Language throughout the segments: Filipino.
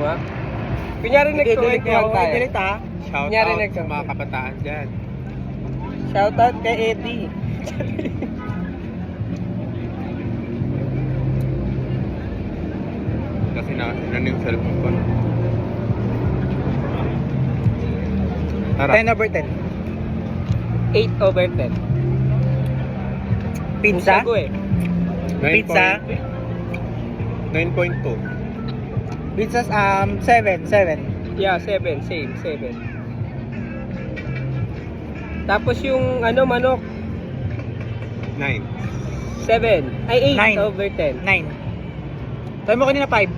nga. Kunyari Delete nag-2 tayo. Delete ha. Kunyari Shoutout sa nag-2. mga kabataan dyan. Shoutout kay Eddie. Kasi na yung cellphone ko. Tara. 10 over 10. 8 over 10. Pizza? Sago eh. 9 Pizza? 9.2. Pizzas 7. Yeah, 7. Same, 7. Tapos yung ano, manok, 9. 7. Ay, 8 Nine. over 10. 9. Sabi mo kanina 5.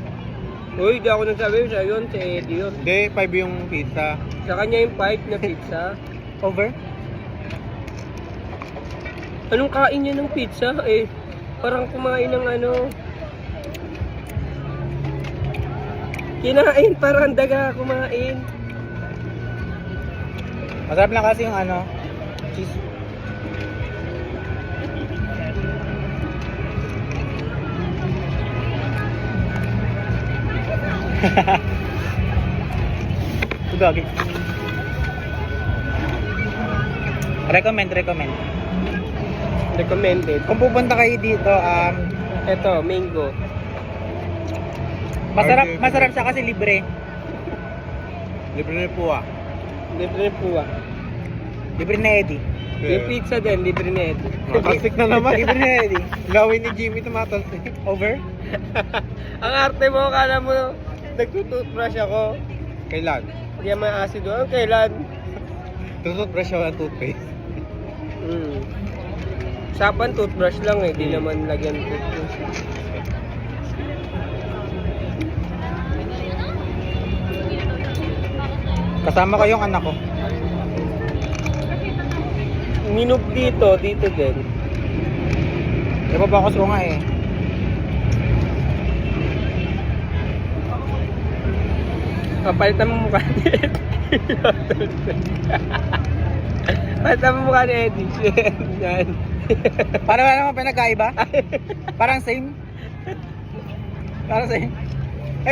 Uy, di ako nagsabi. Siya yun, si Eddie yun. Hindi, 5 yung pizza. Sa kanya yung 5 na pizza. Over? Anong kain niya ng pizza? Eh, parang kumain ng ano. Kinain, parang daga kumain. Masarap lang kasi yung ano, cheese. Gagi. Recommend. Recommended. Kung pupunta kayo dito, Ito, mango. masarap siya kasi libre. Libre na po ah. Libre po ah. Libre na Eddie. Yung pizza din, libre na Eddie. Matalsik na naman. Libre na Eddie. Gawin ni Jimmy tumatalsik. Over? Ang arte mo, kala mo, nagtututbrush ako. Kailan? Hindi may acid doon. Kailan? Tututbrush ako ng toothpaste. Sapan toothbrush lang eh, di naman lagyan toothbrush. Kasama ko yung anak ko. Minug dito din. Ipabakas ko nga eh. Palitan mo mukha ni Eddie. Palitan mo mukha ni Eddie. Yan. Para wala naman pinagkaiba? Parang same? Parang same?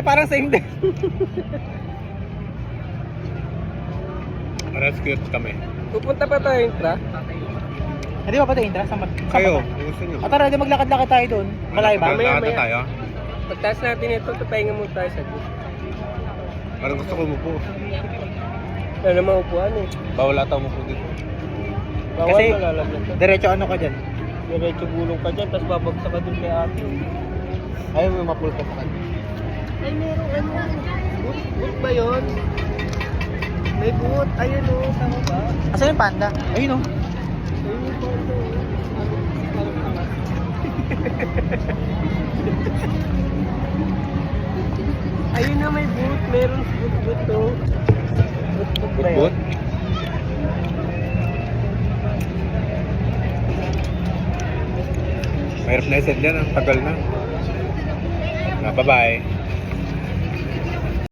Parang same din. Paras cute kami. Pupunta pa tayo intra. Hindi ba pati Indra? Saan Kayo, ba? gusto nyo? Tara, di maglakad-lakad tayo doon. Malayo ba? Mamaya, Lakad na tayo. Pagtaas natin ito, tapahinga muna tayo sa group. Parang gusto ko umupo. Wala naman upuan eh. Bawal ata umupo dito. Bawal Kasi, malalagyan ka. Diretso ano ka dyan? Diretso gulong ka dyan, tapos babagsak ka dun kay ate. Ayaw mo mapulpa sa kanya. Ay, meron ano. Boot ba yun? May boot. Ayun o, tama ba? Asan yung panda? Ayun o. Ayun yung photo. Ayun na may boot. Meron boot to. Boot ba yun? Good? Mayroon na isad yan, ang tagal na. Bye-bye.